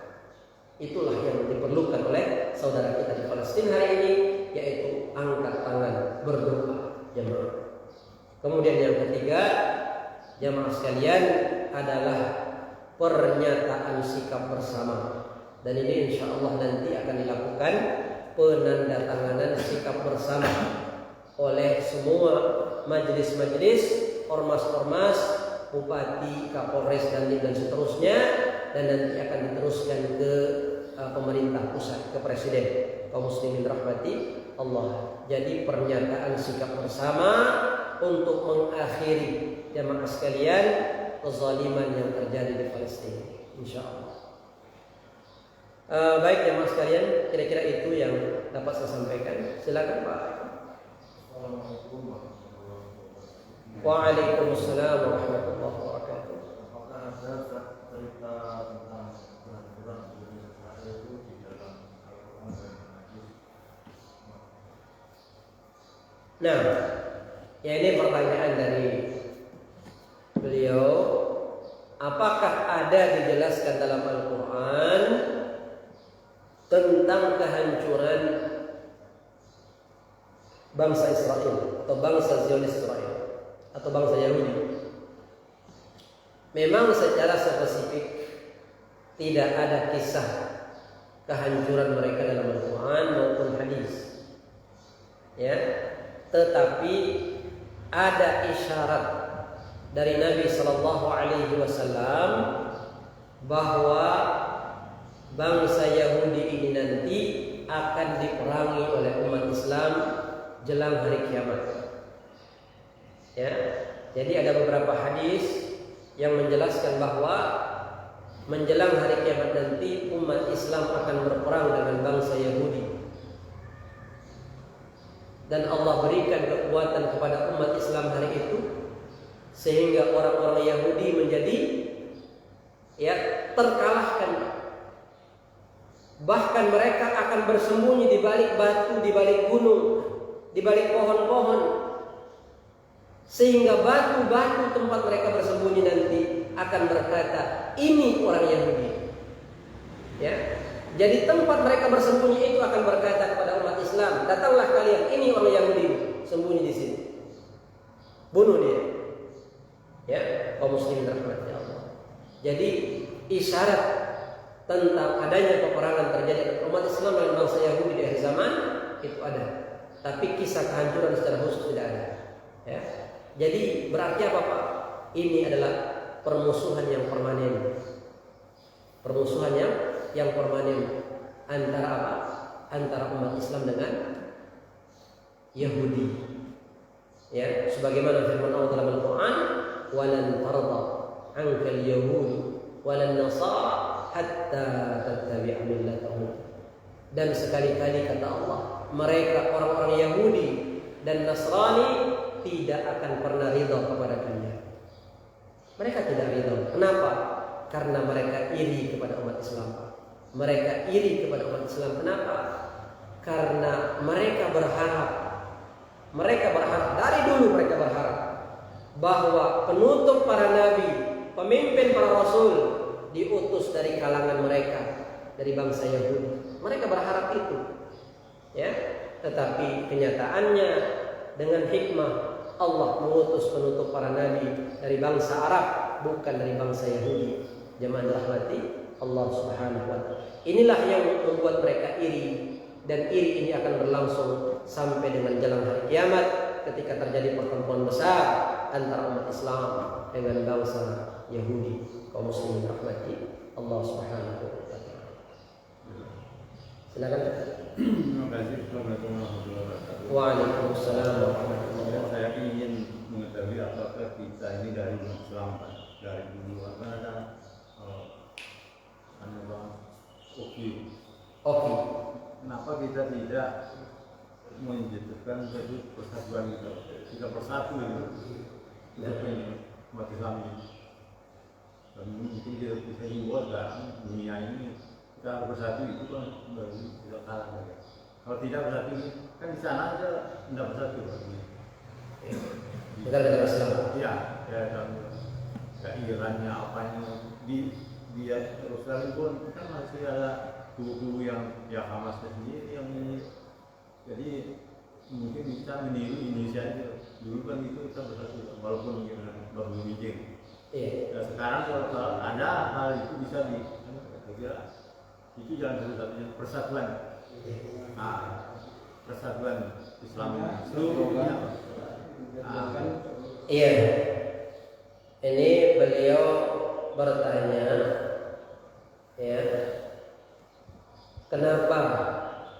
Itulah yang diperlukan oleh saudara kita di Palestina hari ini, yaitu angkat tangan berdoa, jemaah. Kemudian yang ketiga, jemaah sekalian, adalah pernyataan sikap bersama. Dan ini insya Allah nanti akan dilakukan penandatanganan sikap bersama oleh semua majelis-majelis, ormas-ormas, bupati, kapolres, dan seterusnya, dan nanti akan diteruskan ke pemerintah pusat, ke presiden, kaum muslimin rahmati Allah. Jadi pernyataan sikap bersama untuk mengakhiri, jamaah sekalian, kezaliman yang terjadi di Palestina, insya Allah. Baik jamaah sekalian, kira-kira itu yang dapat saya sampaikan. Silakan Pak. Waalaikumsalam warahmatullahi wabarakatuh. Apakah ada cerita tentang peraturan itu di dalam Al-Quran dan Hadis? Nah, ya ini pertanyaan dari beliau. Apakah ada dijelaskan dalam Al-Quran tentang kehancuran bangsa Israel atau bangsa Zionis Israel atau bangsa Yahudi? Memang secara spesifik tidak ada kisah kehancuran mereka dalam Al-Quran maupun hadis, ya. Tetapi ada isyarat dari Nabi Sallallahu Alaihi Wasallam bahwa bangsa Yahudi ini nanti akan diperangi oleh umat Islam jelang hari kiamat. Ya, jadi ada beberapa hadis yang menjelaskan bahwa menjelang hari kiamat nanti umat Islam akan berperang dengan bangsa Yahudi. Dan Allah berikan kekuatan kepada umat Islam hari itu sehingga orang-orang Yahudi menjadi, ya, terkalahkan. Bahkan mereka akan bersembunyi di balik batu, di balik gunung, di balik pohon-pohon, sehingga batu-batu tempat mereka bersembunyi nanti akan berkata, ini orang Yahudi. Ya, jadi tempat mereka bersembunyi itu akan berkata kepada umat Islam, datanglah kalian, ini orang Yahudi sembunyi di sini, bunuh dia. Ya, kaum muslimin rahmati Allah. Jadi isyarat tentang adanya peperangan terjadi antara umat Islam dan bangsa Yahudi di akhir zaman itu ada, tapi kisah kehancuran secara khusus tidak ada. Ya, jadi berarti apa Pak? Ini adalah permusuhan yang permanen, permusuhan yang permanen antara apa? Antara umat Islam dengan Yahudi. Ya, sebagaimana firman Allah dalam Al-Quran, walan tarda ankal yahud walan nasara hatta tattabi'a millatahum. Dan sekali-kali kata Allah, mereka orang-orang Yahudi dan Nasrani tidak akan pernah ridha kepada kalian. Mereka tidak ridha. Kenapa? Karena mereka iri kepada umat Islam. Mereka iri kepada umat Islam. Kenapa? Karena mereka berharap dari dulu mereka berharap bahwa penutup para nabi, pemimpin para rasul diutus dari kalangan mereka, dari bangsa Yahudi. Mereka berharap itu. Ya, tetapi kenyataannya dengan hikmah Allah mengutus penutup para nabi dari bangsa Arab, bukan dari bangsa Yahudi. Jemaah dirahmati Allah Subhanahu wa taala. Inilah yang membuat mereka iri, dan iri ini akan berlangsung sampai dengan jelang hari kiamat ketika terjadi pertempuran besar antara umat Islam dengan bangsa Yahudi. Kaum muslimin rahmati Allah Subhanahu wa taala. Silakan. Terima kasih. Assalamualaikum warahmatullahi wabarakatuh. Waalaikumsalam warahmatullahi wabarakatuh. Saya ingin mengetahui apakah kita ini dari Islam dari dulu apa ada Oke. Kenapa kita tidak menjadikan satu persatuan kita bersatu gitu? Kita ini umat Islam ini. Dan mungkin kita bisa buat dunia ini kita bersatu itu kan baru kita kalah saja. Kalau tidak bersatu kan di sana aja tidak bersatu. Negara-negara Islam. Iya, ya Irannya apanya di Yerusalem pun kan masih ada kubu-kubu yang ya Hamas sendiri yang ini. Jadi mungkin bisa meniru Indonesia aja. Dulu kan itu kita bersatu walaupun baru bijing. Iya. Nah, sekarang kalau ada hal itu bisa itu jalan satu-satunya persatuan. Persatuan Islam seluruhnya. Iya. Ini beliau bertanya, ya, kenapa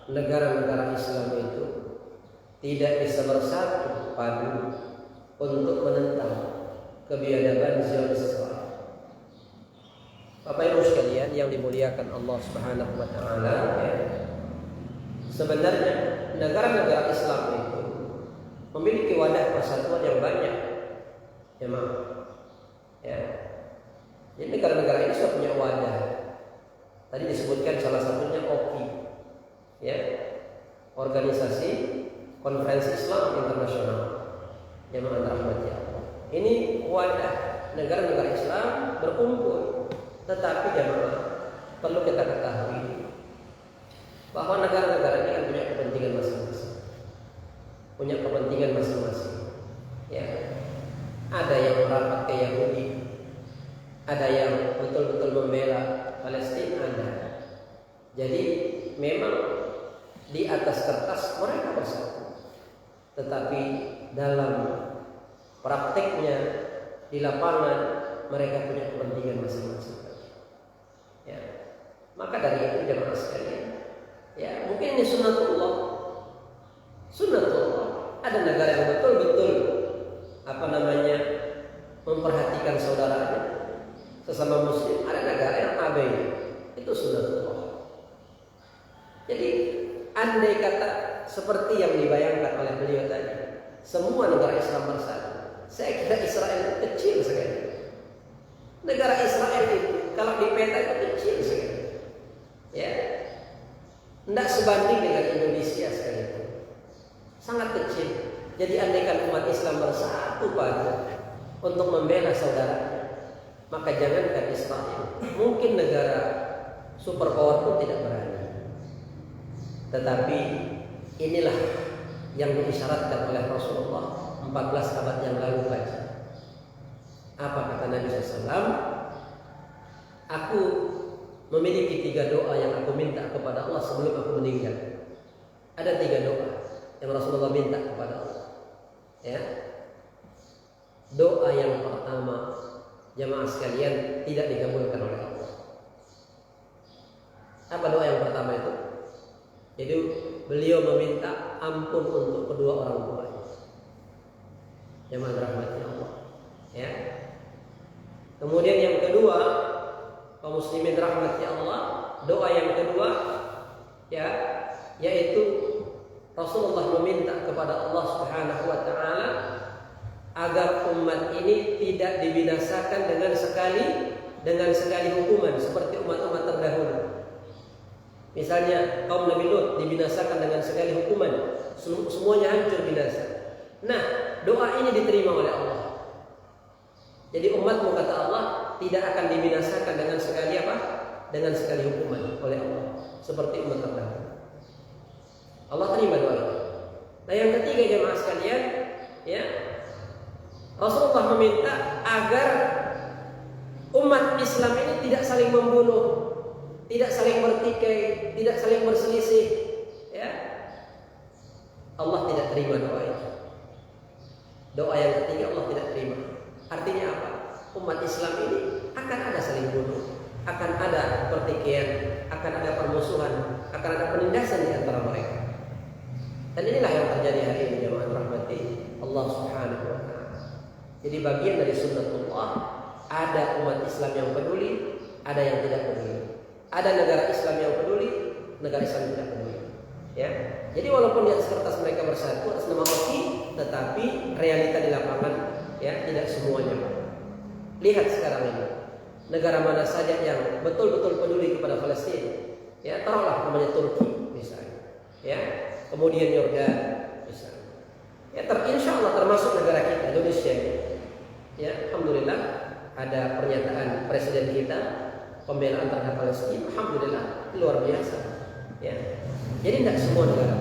negara-negara Islam itu tidak bisa bersatu padu untuk menentang kebiadaban Zionis Israel. Bapak Ibu sekalian yang dimuliakan Allah Subhanahu wa taala, ya. Sebenarnya negara-negara Islam itu memiliki wadah persatuan yang banyak. Ya, maaf. Ya. Jadi negara-negara ini sudah punya wadah. Tadi disebutkan salah satunya OKI, ya, Organisasi Konferensi Islam Internasional. Jemaah rahmati Allah. Ini wadah negara-negara Islam berkumpul. Tetapi jemaah perlu kita ketahui bahwa negara-negara ini kan punya kepentingan masing-masing. Punya kepentingan masing-masing. Ya. Ada yang merapat ke Yahudi, ada yang betul-betul membela Palestina, ada. Jadi memang di atas kertas mereka bersatu, tetapi dalam prakteknya di lapangan mereka punya kepentingan masing-masing. Ya, maka dari itu jemaah sekalian, ya mungkin ini sunnatullah. Ada negara yang betul-betul memperhatikan saudaranya sesama muslim, ada negara yang abai. Itu sunnatullah. Jadi andai kata seperti yang dibayangkan oleh beliau tadi, semua negara Islam bersatu, saya kira Israel itu kecil sekali. Negara Israel itu kalau di peta itu kecil sekali, ya, tidak sebanding dengan Indonesia sekalipun, sangat kecil. Jadi andaikan umat Islam bersatu padu untuk membela saudaranya, maka jangankan Israel, mungkin negara superpower pun tidak berani. Tetapi inilah yang diisyaratkan oleh Rasulullah 14 abad yang lalu baca. Apa kata Nabi SAW? Aku memiliki 3 doa yang aku minta kepada Allah sebelum aku meninggal. Ada 3 doa yang Rasulullah minta kepada Allah. Ya. Doa yang pertama, jamaah sekalian, tidak dikabulkan oleh Allah. Apa doa yang pertama itu? Jadi beliau meminta ampun untuk kedua orang tuanya. Jamaah rahmatnya Allah. Ya. Kemudian yang kedua, kaum muslimin rahmati Allah, doa yang kedua, ya, yaitu Rasulullah meminta kepada Allah Subhanahu wa taala agar umat ini tidak dibinasakan dengan sekali dengan segala hukuman seperti umat-umat terdahulu. Misalnya kaum Nabi Lut dibinasakan dengan segala hukuman, semuanya hancur binasa. Nah, doa ini diterima oleh Allah. Jadi umatmu kata Allah tidak akan dibinasakan dengan sekali apa? Dengan sekali hukuman oleh Allah seperti umat terdahulu. Allah terima doa itu. Nah, yang ketiga jemaah sekalian, ya, Rasulullah meminta agar umat Islam ini tidak saling membunuh, tidak saling bertikai, tidak saling berselisih, ya. Allah tidak terima doa itu. Doa yang ketiga Allah tidak terima. Artinya apa? Umat Islam ini akan ada saling bunuh, akan ada pertikaian, akan ada permusuhan, akan ada penindasan di antara mereka. Dan inilah yang terjadi hari ini jemaah rahmati Allah Subhanahu wa taala. Jadi bagian dari sunnatullah, ada umat Islam yang peduli, ada yang tidak peduli. Ada negara Islam yang peduli, negara Islam yang tidak peduli. Ya. Jadi walaupun di atas kertas mereka bersatu atas nama OKI, tetapi realita di lapangan ya tidak semuanya. Lihat sekarang ini, negara mana saja yang betul-betul peduli kepada Palestina. Ya, taruhlah namanya Turki misalnya. Ya. Kemudian Yordan misalnya. Ya, insya Allah termasuk negara kita Indonesia. Ya, alhamdulillah ada pernyataan presiden kita pembelaan terhadap Palestina. Alhamdulillah luar biasa. Ya. Jadi tidak semua negara.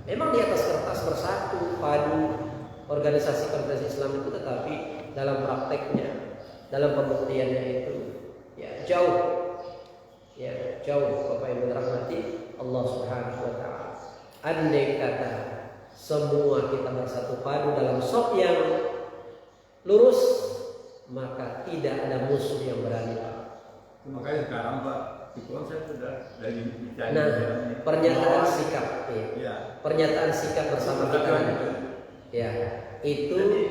Memang di atas kertas bersatu, padu organisasi Islam itu, tetapi dalam prakteknya, dalam pembuktiannya itu ya jauh Bapak Ibu dirahmati Allah Subhanahu wa taala. Andai kata semua kita bersatu padu dalam sop yang lurus, maka tidak ada musuh yang berani. Makanya sekarang Pak, di konsep sudah dari pernyataan sikap, ya. Pernyataan sikap bersama kita, ya itu. Jadi,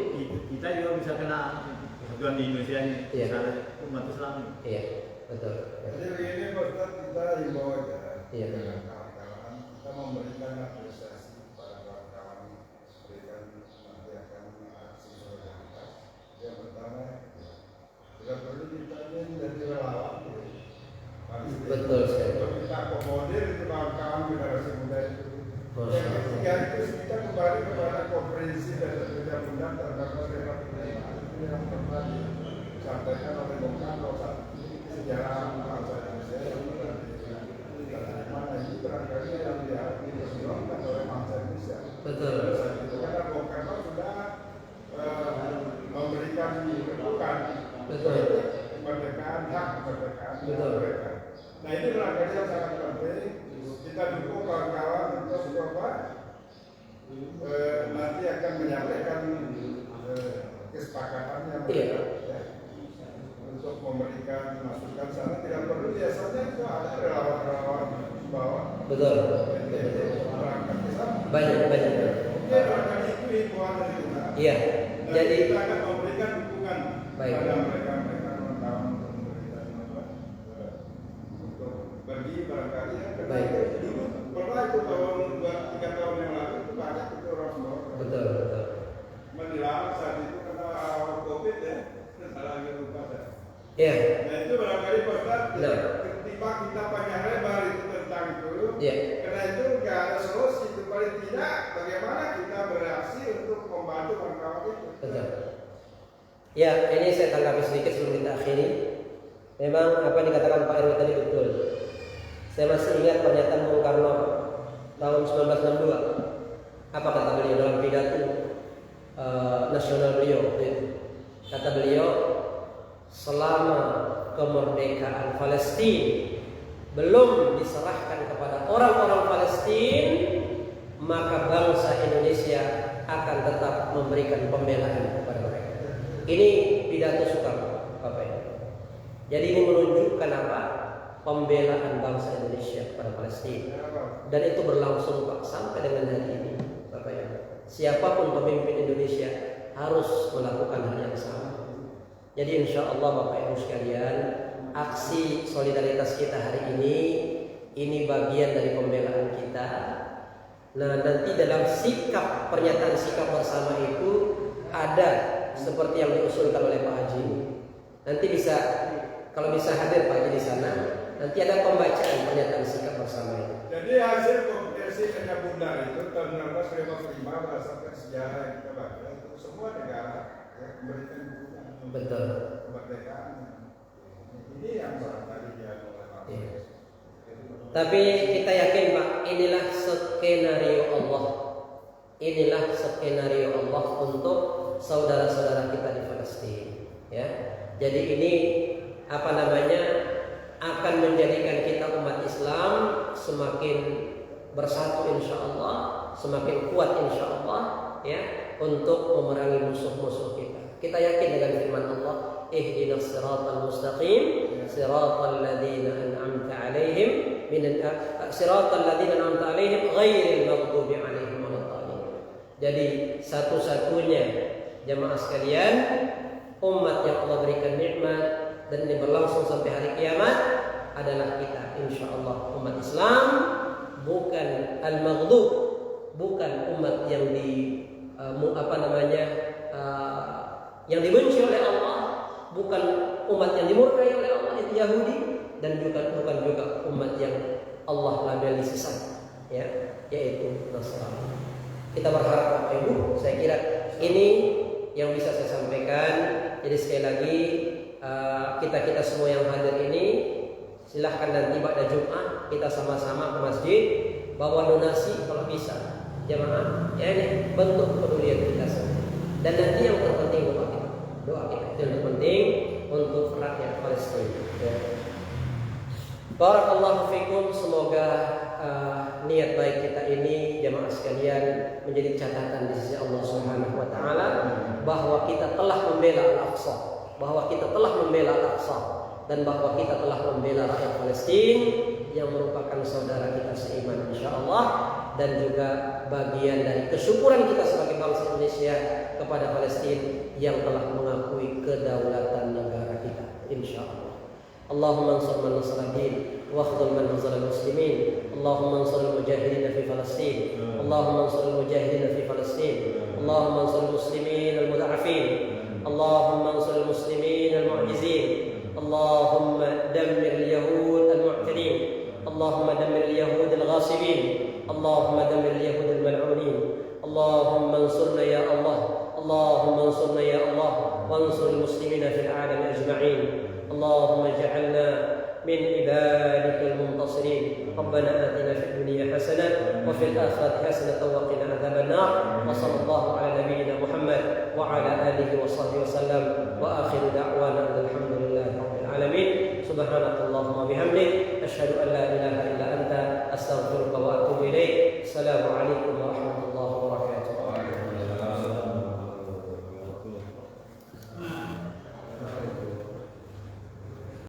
kita juga bisa kena persatuan di Indonesia ini, misalnya umat Islam. Iya, betul. Jadi begini Pak Ustaz, kita himbau aja. Iya. Kawan-kawan, kita memberikan apresiasi kepada kawan-kawan, berikan nanti akan aksi solidaritas. Yang pertama, tidak perlu kita ini jadi relawan. Betul sekali. Kita akomodir itu kawan-kawan generasi muda itu. Yang ketiga itu kita kembali kepada komprehensif dan undang-undang terhadap republik yang pernah disampaikan oleh Bung Karno saat sejarah bangsa Indonesia yang mana ini barangkali yang diperjuangkan oleh bangsa Indonesia. Betul. Karena Bung Karno sudah memberikan kedudukan, kemerdekaan, hak kemerdekaan mereka. Nah ini barangkali yang sangat penting. Kita dukung kawan-kawan untuk coba nanti akan menyampaikan kesepakatannya mereka untuk memberikan masukan sana. Tidak perlu biasanya itu ada relawan-relawan di bawah. Betul. Banyak. Ya, barangkali itu himbauan dari kita. Iya. Dan Jadi kita akan memberikan dukungan kepada mereka kawan-kawan untuk memberikan untuk pergi barangkali ya. Dulu pernah itu tahun 2-3 tahun yang lalu itu banyak itu orang semua. betul. Menilang saat itu karena awal COVID ya, salah lagi lupa saya. Iya. Nah itu barangkali Ustaz, Nah. ketika kita panjang lebar itu tentang itu, Iya. karena itu nggak ada solusi, itu paling tidak bagaimana kita bereaksi untuk membantu kawan-kawan itu. Betul. Ya, ini saya tanggapi sedikit sebelum kita akhiri. Memang apa yang dikatakan Pak Erwin tadi betul. Saya masih ingat pernyataan Bung Karno tahun 1962. Apa kata beliau dalam pidato nasional beliau? Kata beliau, selama kemerdekaan Palestina belum diserahkan kepada orang-orang Palestina, maka bangsa Indonesia akan tetap memberikan pembelaan kepada mereka. Ini pidato Soekarno, Bapak Ibu. Jadi ini menunjukkan apa? Pembelaan bangsa Indonesia kepada Palestina. Dan itu berlangsung Pak sampai dengan hari ini, Bapak Ibu. Siapapun pemimpin Indonesia harus melakukan hal yang sama. Jadi insya Allah Bapak Ibu sekalian, aksi solidaritas kita hari ini bagian dari pembelaan kita. Nah nanti dalam sikap, pernyataan sikap bersama itu ada seperti yang diusulkan oleh Pak Haji. Nanti bisa Kalau bisa hadir Pak di sana, nanti ada pembacaan pernyataan sikap bersama itu. Jadi hasil konferensi Kenya Bundar itu tahun 1955 berdasarkan sejarah yang kita baca itu semua negara memberikan dukungan Betul. kemerdekaan. Ini yang barangkali dia oleh Pak. Iya. Tapi kita yakin Pak, inilah skenario Allah. Inilah skenario Allah untuk saudara-saudara kita di Palestina. Ya, jadi ini apa namanya akan menjadikan kita umat Islam semakin bersatu insya Allah, semakin kuat insya Allah, ya, untuk memerangi musuh-musuh kita. Kita yakin dengan firman Allah, ihdinas siratal mustaqim, siratal ladzina an'amta 'alaihim siratal ladzina an'amta 'alaihim ghairil maghdubi 'alaihim waladdallin. Jadi satu-satunya jamaah sekalian, umat yang Allah berikan nikmat dan ini berlangsung sampai hari kiamat adalah kita, insya Allah umat Islam, bukan al-maghdub, bukan umat yang yang dibenci oleh Allah, bukan umat yang dimurkai oleh Allah itu Yahudi, dan bukan juga umat yang Allah labeli sesat, ya, yaitu Nasrani. Kita berharap Bapak Ibu, saya kira ini yang bisa saya sampaikan. Jadi sekali lagi kita semua yang hadir ini silahkan nanti pada Jumat kita sama-sama ke masjid bawa donasi kalau bisa jamaah, ya, ini bentuk kepedulian kita semua. Dan nanti yang terpenting doa kita itu yang terpenting untuk rakyat Palestina, ya. Barakallahu fikum, semoga niat baik kita ini jamaah sekalian menjadi catatan di sisi Allah Subhanahu wa taala bahwa kita telah membela Al-Aqsa, bahwa kita telah membela Al-Aqsa, dan bahwa kita telah membela rakyat Palestina yang merupakan saudara kita seiman insyaallah, dan juga bagian dari kesyukuran kita sebagai bangsa Indonesia kepada Palestina yang telah mengakui kedaulatan negara kita insyaallah. Allahumma ansur man nasara din wa akhdhul man hazara muslimin. Allahumma ansur al-mujahidin fi Palestin. Allahumma ansur al-mujahidin fi Palestin. Allahumma ansur al-muslimin al-mud'afin. Allahumma ansur al-muslimin al-mu'jizin. Allahumma dammir al-yahud al-mu'tadin. Allahumma dammir al-yahud al-ghasibin. Allahumma dammir al-yahud al-mal'unin. Allahumma ansurna ya Allah. Allahumma ansurna ya Allah wa ansur al-muslimina fil 'alam ajma'in. اللهم اجعلنا من عبادك المنتصرين. ربنا آتنا في الدنيا حسنة وفي الآخرة حسنة وقنا عذاب النار. وصلى الله على نبينا محمد وعلى آله وصحبه وسلم. وآخر دعوانا أن الحمد لله رب العالمين. سبحانك اللهم وبحمدك أشهد أن لا إله إلا أنت أستغفرك وأتوب إليك. السلام عليكم